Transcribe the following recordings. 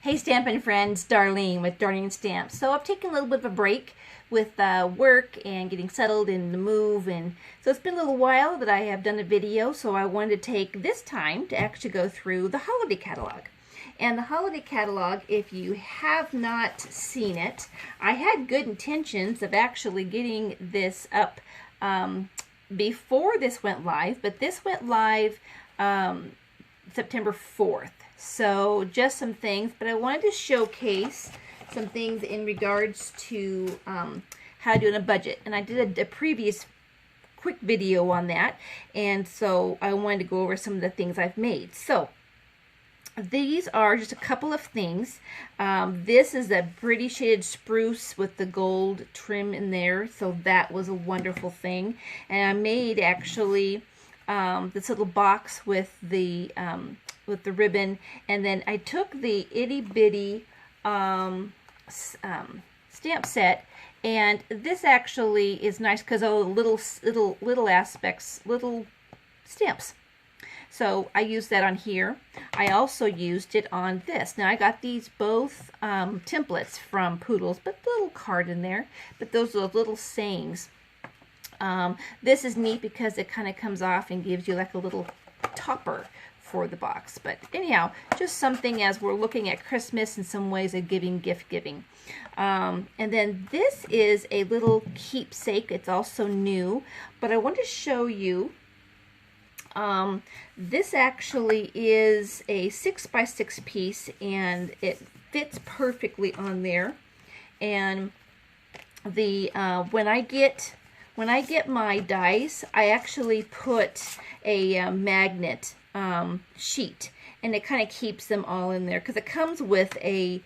Hey Stampin' friends, Darlene with Darling Stamps. So I've taken a little bit of a break with work and getting settled in the move, and so it's been a little while that I have done a video, so I wanted to take this time to actually go through the holiday catalog. And the holiday catalog, if you have not seen it, I had good intentions of actually getting this up before this went live, but this went live September 4th. So just some things, but I wanted to showcase some things in regards to how to do in a budget. And I did a previous quick video on that, and so I wanted to go over some of the things I've made. So these are just a couple of things. This is a pretty shaded spruce with the gold trim in there, so that was a wonderful thing. And I made actually this little box with the ribbon, and then I took the itty bitty stamp set, and this actually is nice because all the little aspects, little stamps. So I used that on here. I also used it on this. Now I got these both templates from Poodles, but the little card in there. But those are little sayings. This is neat because it kind of comes off and gives you like a little topper for the box. But anyhow, just something as we're looking at Christmas and some ways of gift giving. And then this is a little keepsake. It's also new, but I want to show you. This actually is a 6x6 piece, and it fits perfectly on there. And the when I get my dies, I actually put a magnet sheet, and it kind of keeps them all in there because it comes with a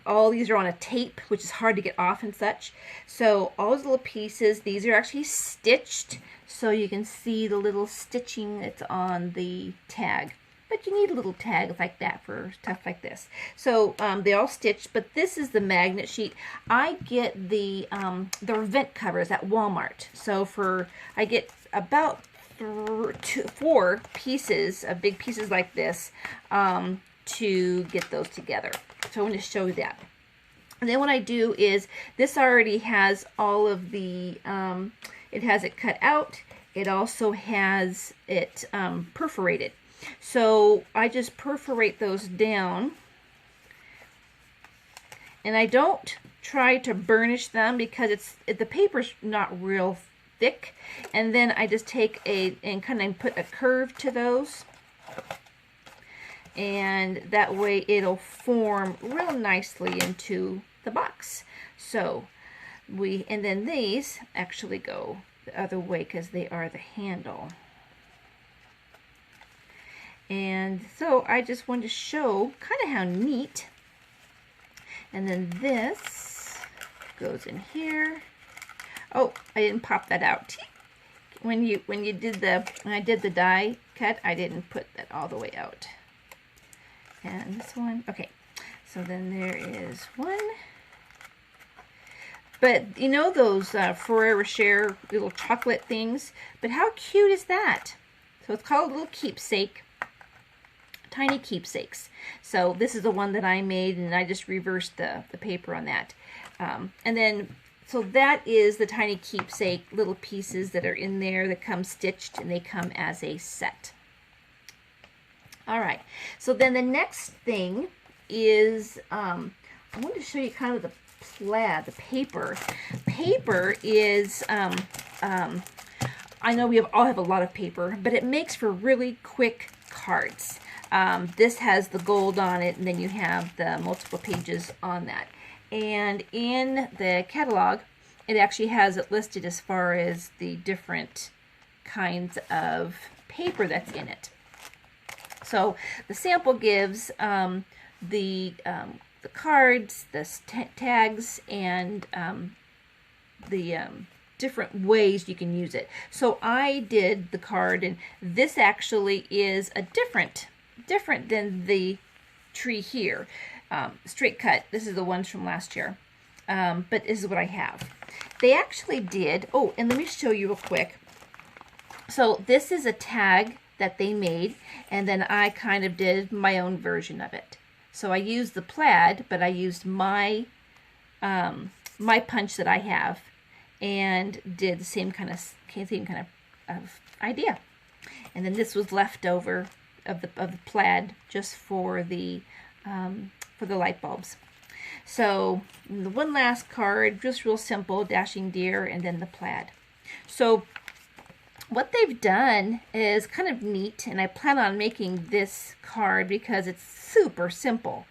all these are on a tape, which is hard to get off and such. So all those little pieces, these are actually stitched, so you can see the little stitching that's on the tag. But you need a little tag like that for stuff like this. So they're all stitched, but this is the magnet sheet. I get the vent covers at Walmart. So I get about 4 pieces of big pieces like this to get those together. So I want to show you that. And then what I do is, this already has all of the, it has it cut out. It also has it perforated. So I just perforate those down. And I don't try to burnish them because the paper's not real thick. And then I just take and kind of put a curve to those. And that way it'll form real nicely into the box. So and then these actually go the other way because they are the handle. And so I just wanted to show kind of how neat. And then this goes in here. Oh, I didn't pop that out. When I did the die cut, I didn't put that all the way out. And this one, okay, so then there is one. But you know those Ferrero Rocher little chocolate things? But how cute is that? So it's called a little keepsake, tiny keepsakes. So this is the one that I made, and I just reversed the paper on that. And then, so that is the tiny keepsake little pieces that are in there that come stitched, and they come as a set. All right, so then the next thing is, I want to show you kind of the plaid, the paper. Paper is, I know we all have a lot of paper, but it makes for really quick cards. This has the gold on it, and then you have the multiple pages on that. And in the catalog, it actually has it listed as far as the different kinds of paper that's in it. So the sample gives the cards, the tags, and the different ways you can use it. So I did the card, and this actually is a different than the tree here. Straight cut. This is the ones from last year. But this is what I have. They actually did, oh, and let me show you real quick. So this is a tag that they made, and then I kind of did my own version of it. So I used the plaid, but I used my my punch that I have, and did the same kind of idea. And then this was left over of the plaid just for the light bulbs. So the one last card, just real simple, dashing deer, and then the plaid. So what they've done is kind of neat, and I plan on making this card because it's super simple,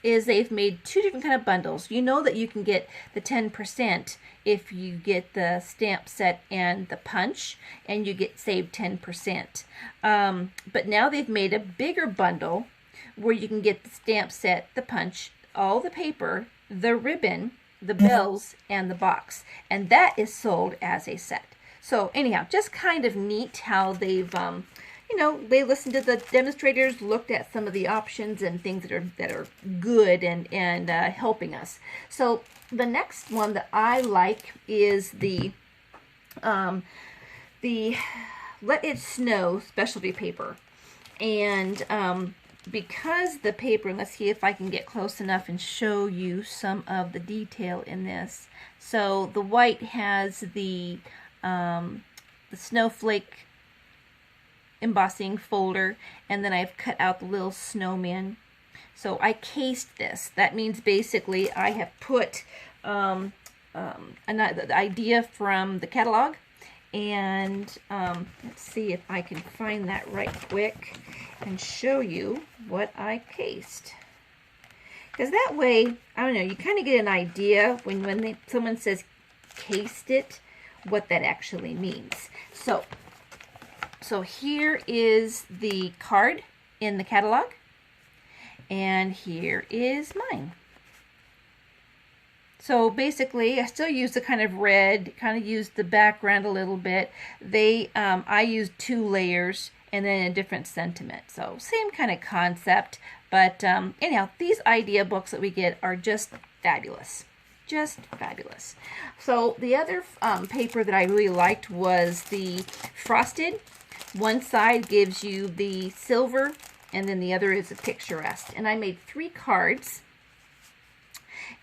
is they've made two different kind of bundles. You know that you can get the 10% if you get the stamp set and the punch, and you get saved 10%. But now they've made a bigger bundle where you can get the stamp set, the punch, all the paper, the ribbon, the bells, and the box. And that is sold as a set. So anyhow, just kind of neat how they've, you know, they listened to the demonstrators, looked at some of the options and things that are good and helping us. So the next one that I like is the Let It Snow specialty paper. And because the paper, let's see if I can get close enough and show you some of the detail in this. So the white has the snowflake embossing folder, and then I've cut out the little snowman. So I cased this. That means basically I have put the idea from the catalog, and let's see if I can find that right quick and show you what I cased. Because that way, I don't know, you kind of get an idea when someone says cased it, what that actually means. So here is the card in the catalog, and here is mine. So basically, I still use the kind of red, kind of used the background a little bit. I used 2 layers and then a different sentiment. So same kind of concept, but anyhow, these idea books that we get are just fabulous. Just fabulous. So the other paper that I really liked was the frosted. One side gives you the silver, and then the other is a picturesque. And I made 3 cards.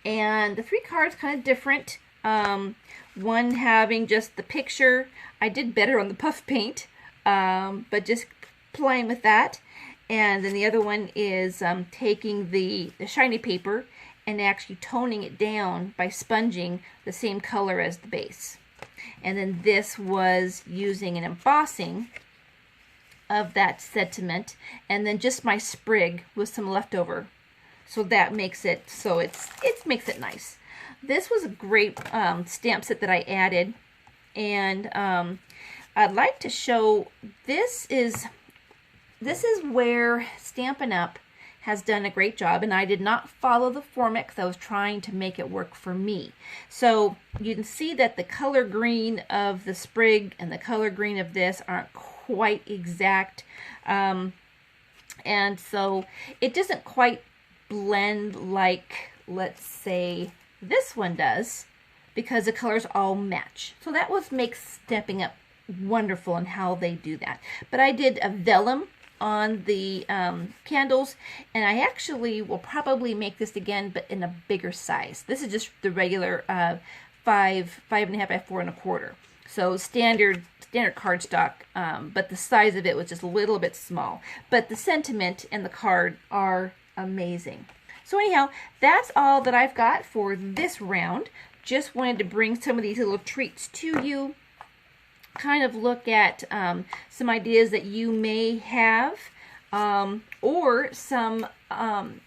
And the 3 cards kind of different. One having just the picture. I did better on the puff paint, but just playing with that. And then the other one is taking the shiny paper and actually toning it down by sponging the same color as the base. And then this was using an embossing of that sentiment, and then just my sprig with some leftover. So that makes it so it makes it nice. This was a great stamp set that I added, and I'd like to show this is where Stampin' Up! Has done a great job, and I did not follow the format because I was trying to make it work for me. So you can see that the color green of the sprig and the color green of this aren't quite exact, and so it doesn't quite blend like, let's say, this one does, because the colors all match. So that makes Stampin' Up! Wonderful in how they do that. But I did a vellum on the candles, and I actually will probably make this again, but in a bigger size. This is just the regular 5.5 by 4.25. So standard cardstock, but the size of it was just a little bit small. But the sentiment and the card are amazing. So anyhow, that's all that I've got for this round. Just wanted to bring some of these little treats to you. Kind of look at some ideas that you may have, or some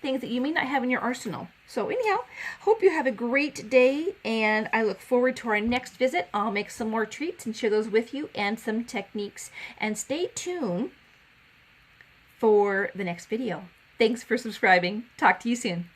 things that you may not have in your arsenal. So anyhow, hope you have a great day, and I look forward to our next visit. I'll make some more treats and share those with you, and some techniques. And stay tuned for the next video. Thanks for subscribing. Talk to you soon.